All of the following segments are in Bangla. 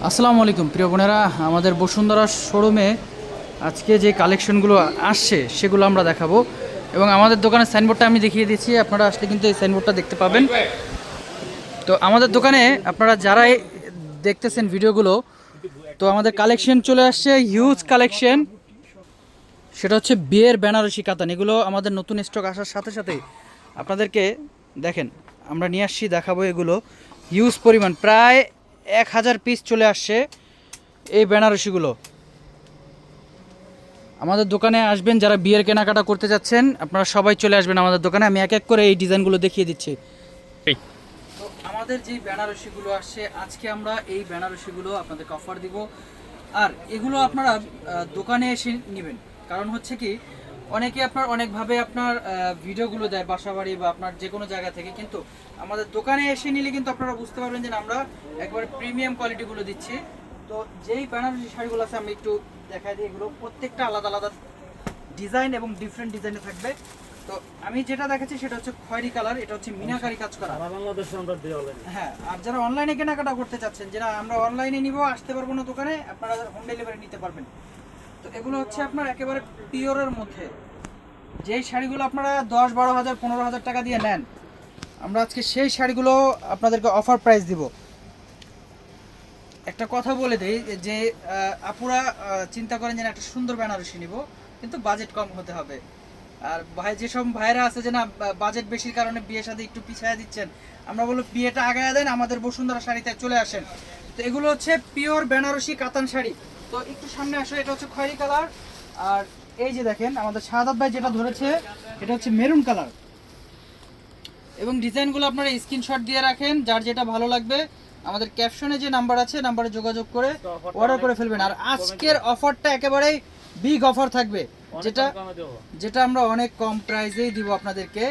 আসসালামু আলাইকুম প্রিয় বোনেরা, আমাদের বসুন্ধরা শোরুমে আজকে যে কালেকশনগুলো আসছে সেগুলো আমরা দেখাবো এবং আমাদের দোকানের সাইনবোর্ডটা আমি দেখিয়ে দিচ্ছি। আপনারা আসলে কিন্তু এই সাইনবোর্ডটা দেখতে পাবেন। তো আমাদের দোকানে আপনারা যারাই দেখতেছেন ভিডিওগুলো, তো আমাদের কালেকশন চলে আসছে, হিউজ কালেকশন। সেটা হচ্ছে বিয়ের বেনারসি কাতান। এগুলো আমাদের নতুন স্টক আসার সাথে সাথে আপনাদেরকে দেখেন আমরা নিয়ে আসছি, দেখাবো। এগুলো হিউজ পরিমাণ, প্রায় 1000 পিস চলে আসছে এই বেনারসিগুলো। আমাদের দোকানে আসবেন যারা বিয়ের কেনাকাটা করতে যাচ্ছেন, আপনারা সবাই চলে আসবেন আমাদের দোকানে। আমি এক এক করে এই ডিজাইনগুলো দেখিয়ে দিচ্ছি। তো আমাদের যে বেনারসিগুলো আসছে, আজকে আমরা এই বেনারসিগুলো আপনাদেরকে অফার দিব। আর এগুলো আপনারা দোকানে এসে নেবেন। কারণ হচ্ছে কি, অনেকে আপনার অনেকভাবে আপনার ভিডিওগুলো দেয় বাসাবাড়ি বা আপনার যে কোনো জায়গা থেকে, কিন্তু আমাদের দোকানে এসে নিলে কিন্তু আপনারা বুঝতে পারবেন যে আমরা একবারে প্রিমিয়াম কোয়ালিটিগুলো দিচ্ছি। তো যেই বেনারসি শাড়িগুলো আছে আমি একটু দেখাই দিই। এগুলো প্রত্যেকটা আলাদা আলাদা ডিজাইন এবং ডিফারেন্ট ডিজাইনে থাকবে। তো আমি যেটা দেখাচ্ছি সেটা হচ্ছে খয়েরি কালার, এটা হচ্ছে মিনাকারি কাজ করা। হ্যাঁ, আর যারা অনলাইনে কেনাকাটা করতে চাচ্ছেন, যেটা আমরা অনলাইনে নিব, আসতে পারবো না দোকানে, আপনারা হোম ডেলিভারি নিতে পারবেন। তো এগুলো হচ্ছে আপনার একেবারে পিওরের মধ্যে। যেই শাড়িগুলো আপনারা 10-12 হাজার 15 হাজার টাকা দিয়ে নেন, আমরা আজকে সেই শাড়িগুলো আপনাদেরকে অফার প্রাইস দিব। একটা কথা বলে দেই যে আপুরা চিন্তা করেন যে একটা সুন্দর বেনারসি নিব, কিন্তু বাজেট কম হতে হবে। আর ভাই, যেসব ভাইরা আছে যে না বাজেট বেশির কারণে বিয়ে শাদী একটু পিছায়া দিচ্ছেন, আমরা বলবো বিয়েটা আগায়া দেন, আমাদের বসুন্ধরা শাড়িতে চলে আসেন। তো এগুলো হচ্ছে পিওর বেনারসি কাতান শাড়ি। তো একটু সামনে আসো, এটা হচ্ছে খয়েরি কালার। আর এই যে দেখেন আমাদের শাহাদাত ভাই যেটা ধরেছে, এটা হচ্ছে মেরুন কালার। এবং ডিজাইনগুলো আপনারা স্ক্রিনশট দিয়ে রাখেন, যার যেটা ভালো লাগবে আমাদের ক্যাপশনে যে নাম্বার আছে, নাম্বারে যোগাযোগ করে অর্ডার করে ফেলবেন। আর আজকের অফারটা একেবারেই বিগ অফার থাকবে, যেটা যেটা আমরা অনেক কম প্রাইসেই দিব আপনাদেরকে,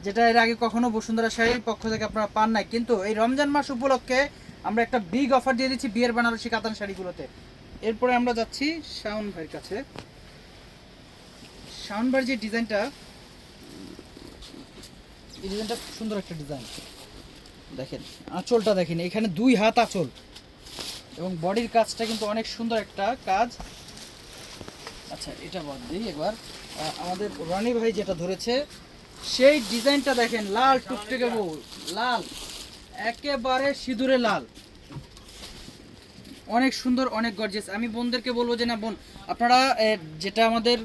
যেটা এর আগে কখনো বসুন্ধরা শাড়ির পক্ষ থেকে আপনারা পান নাই। কিন্তু এই রমজান মাস উপলক্ষে আমরা একটা বিগ অফার দিয়ে দিচ্ছি বিয়ের বেনারসি কাতান শাড়িগুলোতে। এরপরে আমরা যাচ্ছি শাওন ভাইয়ের কাছে। শাওন ভাইয়ের যে ডিজাইনটা, এই ডিজাইনটা সুন্দর একটা ডিজাইন। দেখেন আঁচলটা, দেখেন এখানে 2 হাত আঁচল এবং বডির কাজটা কিন্তু অনেক সুন্দর একটা কাজ। আচ্ছা, এটা বাদ দিই একবার। আমাদের রনি ভাই যেটা ধরেছে সেই ডিজাইনটা দেখেন, লাল টুকটুকে বউ, লাল একেবারে সিঁদুরে লাল, অনেক সুন্দর, অনেক গর্জিয়াস। আমি বোনদেরকে বলবো যে না বোন, আপনারা যেটা আমাদের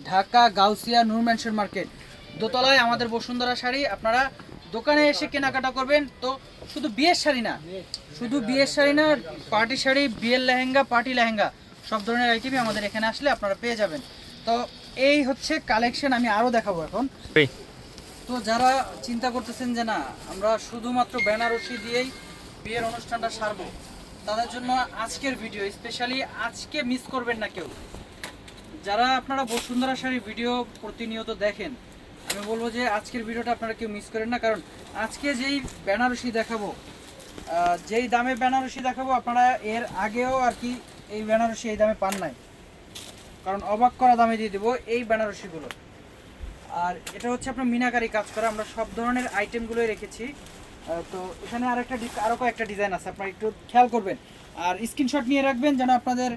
ঢাকা গাউসিয়া নূর ম্যানশন মার্কেট দোতলায় আমাদের বসুন্ধরা শাড়ি, আপনারা দোকানে এসে কেনাকাটা করবেন। তো শুধু বিয়ের শাড়ি না, শুধু বিয়ের শাড়ি না, পার্টি শাড়ি, বিয়ের লেহেঙ্গা, পার্টি লেহেঙ্গা, সব ধরনের আইটেমই আমাদের এখানে আসলে আপনারা পেয়ে যাবেন। তো এই হচ্ছে কালেকশন, আমি আরও দেখাবো এখন। তো যারা চিন্তা করতেছেন যে না আমরা শুধুমাত্র বেনারসি দিয়েই বিয়ের অনুষ্ঠানটা সারবো, তাদের জন্য আজকের ভিডিও স্পেশালি, আজকে মিস করবেন না কেউ। যারা আপনারা বসুন্ধরা শাড়ির ভিডিও প্রতিনিয়ত দেখেন, আমি বলবো যে আজকের ভিডিওটা আপনারা কেউ মিস করেন না। কারণ আজকে যেই বেনারসি দেখাবো, যেই দামে বেনারসি দেখাবো, আপনারা এর আগেও আর কি এই বেনারসি এই দামে পান নাই। কারণ অবাক করা দামে দিয়ে দেবো এই বেনারসিগুলো। আর এটা হচ্ছে আপনার মিনাকারি কাজ করা, আমরা সব ধরনের আইটেমগুলোই রেখেছি। তো এখানে আরও কয়েকটা ডিজাইন আছে, আপনারা একটু খেয়াল করবেন আর স্ক্রিনশট নিয়ে রাখবেন যেন আপনাদের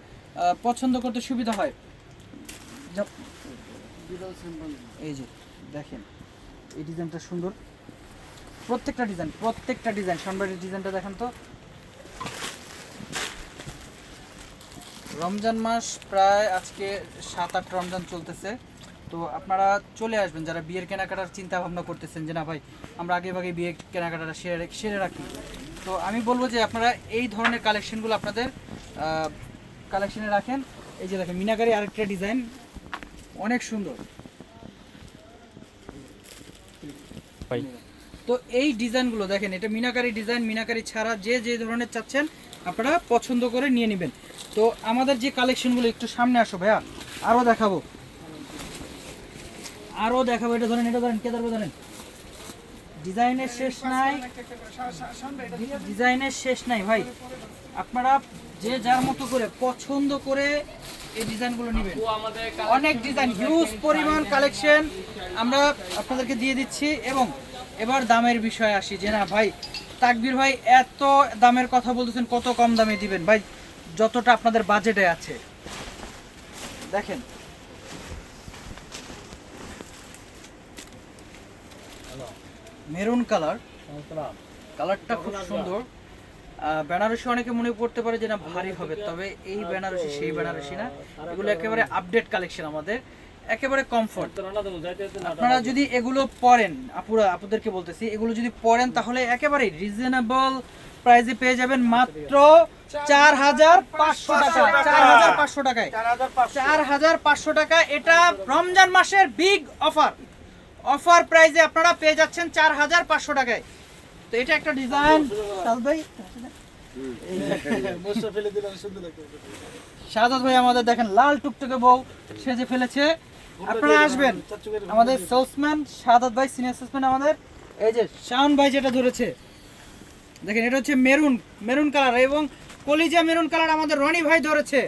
পছন্দ করতে সুবিধা হয়। এই যে দেখেন এই ডিজাইনটা সুন্দর, প্রত্যেকটা ডিজাইন সামনের ডিজাইনটা দেখেন। তো রমজান মাস প্রায় আজকে 7-8 রমজান চলতেছে। তো আপনারা চলে আসবেন যারা বিয়ের কেনাকাটার চিন্তা ভাবনা করতেছেন যে না ভাই আমরা আগে ভাগে বিয়ে কেনাকাটাটা সেরে রাখি। তো আমি বলবো যে আপনারা এই ধরনের কালেকশনগুলো আপনাদের কালেকশনে রাখেন। এই যে দেখেন মিনাকারি আরেকটা ডিজাইন, অনেক সুন্দর। তো এই ডিজাইনগুলো দেখেন, এটা মিনাকারি ডিজাইন, মিনাকারি ছাড়া যে যে ধরনের চাচ্ছেন আপনারা পছন্দ করে নিয়ে নেবেন। তো আমাদের যে কালেকশনগুলো, একটু সামনে আসো ভাইয়া, আরও দেখাবো। এটা ধরেন, কে ধরবে ধরেন। ডিজাইনের শেষ নাই ভাই। আপনারা যে যার মতো করে পছন্দ করে এই ডিজাইনগুলো নেবেন। অনেক ডিজাইন, হিউজ পরিমাণ কালেকশন আমরা আপনাদেরকে দিয়ে দিচ্ছি। এবং এবার দামের বিষয়ে আসি যে না ভাই তাকবীর ভাই এত দামের কথা বলতেছেন, কত কম দামে দিবেন ভাই? যতটা আপনাদের বাজেটে আছে। দেখেন মেরুন কালারটা খুব সুন্দর। বেনারসি অনেকে মনে করতে পারে যে না ভারী হবে, তবে এই বেনারসি সেই বেনারসি না, এগুলো একেবারে আপডেট কালেকশন আমাদের, একেবারে কমফোর্ট। আপনারা যদি এগুলো পরেন, আপুদেরকে বলতেছি, এগুলো যদি পরেন তাহলে একেবারে রিজনেবল প্রাইসে পেয়ে যাবেন মাত্র 4500 টাকা। 4500 টাকায়, 4500 টাকা। এটা রমজান মাসের বিগ অফার প্রাইসে আপনারা পেয়ে যাচ্ছেন 4500 টাকায়। তো এটা একটা ডিজাইন ভাই, শাহাদাত ভাই আমাদের দেখেন লাল টুকটুকে বউ সেজে ফেলেছে। আপনারা আসবেন, আমাদের সেলসম্যান শাহাদাত ভাই, সিনিয়র সেলসম্যান আমাদের। এই যে শাওন ভাই যেটা ধরেছে দেখেন, এটা হচ্ছে মেরুন কালার এবং কলিজা মেরুন কালার আমাদের রনি ভাই ধরেছে।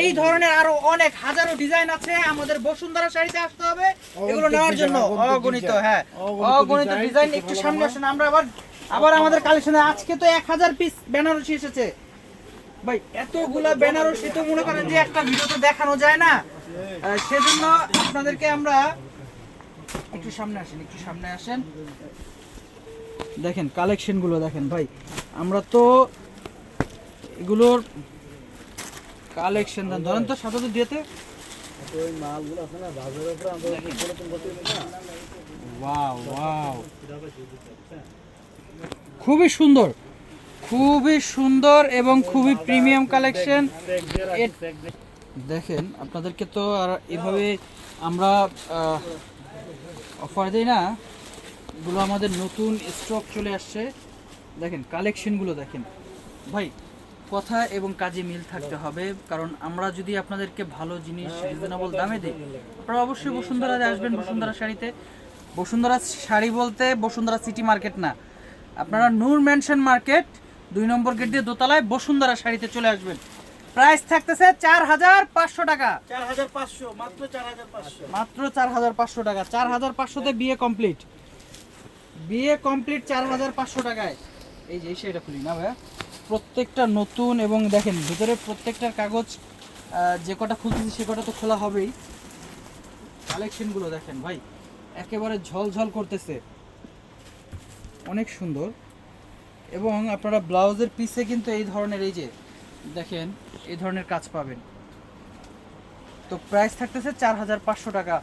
এই ধরনের আরো অনেক হাজারো ডিজাইন আছে। আমাদের বসুন্ধরা শাড়িতে আসতে হবে এগুলো নেওয়ার জন্য। অগণিত, হ্যাঁ অগণিত ডিজাইন। একটু সামনে আসুন, আমরা আবার আমাদের কালেকশনে আজকে তো 1000 পিস বেনারসি এসেছে ভাই। এতগুলা বেনারসি তো মনে করেন যে একটা ভিডিওতে দেখানো যায় না, সেজন্য আপনাদেরকে আমরা একটু সামনে আসেন। দেখেন কালেকশন গুলো দেখেন ভাই, আমরা তো এগুলোর কালেকশন ধরেন তো সাথে দিয়েতে খুবই সুন্দর এবং খুবই প্রিমিয়াম কালেকশন। দেখেন আপনাদেরকে তো আর এভাবে আমরা অফার দেই না, এগুলো আমাদের নতুন স্টক চলে আসছে। দেখেন কালেকশনগুলো দেখেন ভাই, কথা এবং কাজে মিল থাকতে হবে, কারণ আমরা যদি আপনাদেরকে ভালো জিনিস রিজনেবল দামে দিই, আপনারা অবশ্যই বসুন্ধরাতে আসবেন। বসুন্ধরা শাড়িতে, বসুন্ধরা শাড়ি বলতে বসুন্ধরা সিটি মার্কেট না, আপনারা নূর ম্যানশন মার্কেট 2 নম্বর গেট দিয়ে দোতলায় বসুন্ধরা শাড়িতে চলে আসবেন। প্রাইস থাকতেছে 4500 টাকা। 4500, মাত্র 4500 টাকা। 4500 বিয়ে কমপ্লিট 4500 টাকায়। এই যে সেটা খুলি না ভাইয়া, প্রত্যেকটা নতুন। এবং দেখেন ভিতরে প্রত্যেকটার কাগজ যে কটা খুলতেছি সে কটা তো খোলা হবেই। কালেকশনগুলো দেখেন ভাই, একেবারে ঝলঝল করতেছে, অনেক সুন্দর। এবং আপনারা ব্লাউজের পিসে কিন্তু এই ধরনের, এই যে দেখেন এই ধরনের কাজ পাবেন। তো প্রাইস থাকতেছে 4500 টাকা।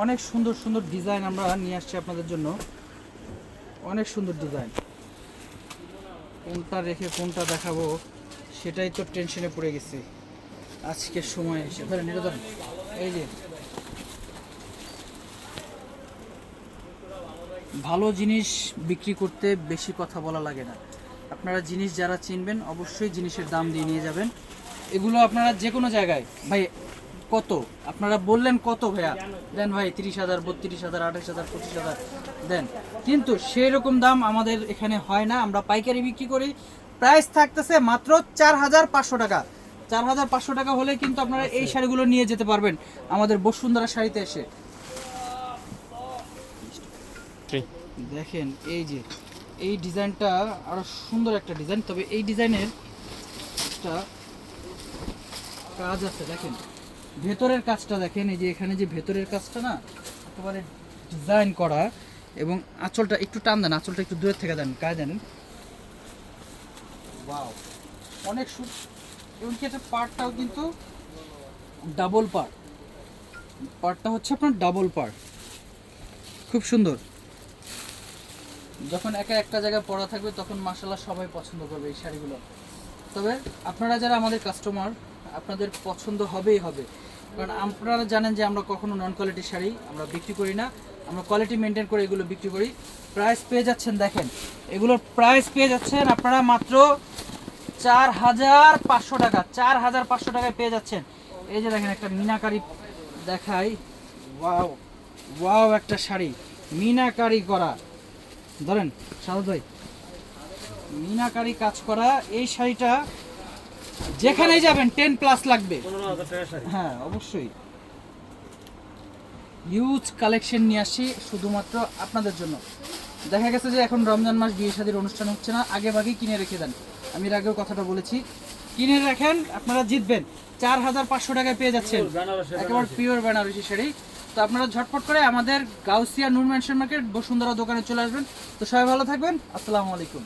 অনেক সুন্দর ডিজাইন আমরা নিয়ে আসছি আপনাদের জন্য, অনেক সুন্দর ডিজাইন। কোনটা রেখে কোনটা দেখাবো সেটাই তো টেনশনে পড়ে গেছি আজকের সময় এসে। ধরেন এটা ধরেন, এই যে ভালো জিনিস বিক্রি করতে বেশি কথা বলা লাগে না। আপনারা জিনিস যারা চিনবেন অবশ্যই জিনিসের দাম দিয়ে নিয়ে যাবেন। এগুলো আপনারা যে কোনো জায়গায়, ভাই কত আপনারা বললেন কত ভাইয়া দেন ভাই, 30,000, 32,000, 28,000, 25,000 দেন, কিন্তু সেই রকম দাম আমাদের এখানে হয় না। আমরা পাইকারি বিক্রি করি। প্রাইস থাকতেছে মাত্র 4500 টাকা। 4500 টাকা হলে কিন্তু আপনারা এই শাড়িগুলো নিয়ে যেতে পারবেন আমাদের বসুন্ধরা শাড়িতে এসে। দেখেন এই যে এই ডিজাইনটা আরো সুন্দর একটা ডিজাইন, তবে এই ডিজাইনের একটা কাজ আছে। দেখেন ভেতরের কাজটা দেখেন, এই যে এখানে যে ভেতরের কাজটা না একেবারে ডিজাইন করা। এবং আঁচলটা একটু টান দেন, আঁচলটা একটু দূরের থেকে দেন, গায়ে দেন। ওয়াও, অনেক সুন্দর। এবং কি এটা পার্টটাও কিন্তু ডাবল পার্টটা হচ্ছে আপনার ডাবল পার্ট, খুব সুন্দর। যখন একটা জায়গায় পরা থাকবে তখন মাশাআল্লাহ সবাই পছন্দ করবে এই শাড়িগুলো। তবে আপনারা যারা আমাদের কাস্টমার, আপনাদের পছন্দ হবেই হবে, কারণ আপনারা জানেন যে আমরা কখনো নন কোয়ালিটি শাড়ি আমরা বিক্রি করি না, আমরা কোয়ালিটি মেনটেন করে এগুলো বিক্রি করি। প্রাইস পেয়ে যাচ্ছেন, দেখেন এগুলোর প্রাইস পেয়ে যাচ্ছেন আপনারা মাত্র 4500 টাকা। 4500 টাকায় পেয়ে যাচ্ছেন। এই যে দেখেন একটা মিনাকারি দেখাই, ওয়াও একটা শাড়ি মিনাকারি করা। ধরেন সাদা ভাই, মিনাকারি কাজ করা এই শাড়িটা যেখানেই যাবেন 10+ লাগবে। হ্যাঁ অবশ্যই, হিউজ কালেকশন নিয়ে আসি শুধুমাত্র আপনাদের জন্য। দেখা গেছে যে এখন রমজান মাস, বিয়ে শাদীর অনুষ্ঠান হচ্ছে না, আগে ভাগেই কিনে রেখে দেন। আমি এর আগেও কথাটা বলেছি, কিনে রাখেন, আপনারা জিতবেন। 4500 টাকায় পেয়ে যাচ্ছেন একেবারে পিওর বেনারসি শাড়ি। তো আপনারা ঝটপট করে আমাদের গাউসিয়া নূর ম্যানশন মার্কেট বসুন্ধরা দোকানে চলে আসবেন। তো সবাই ভালো থাকবেন, আসসালামু আলাইকুম।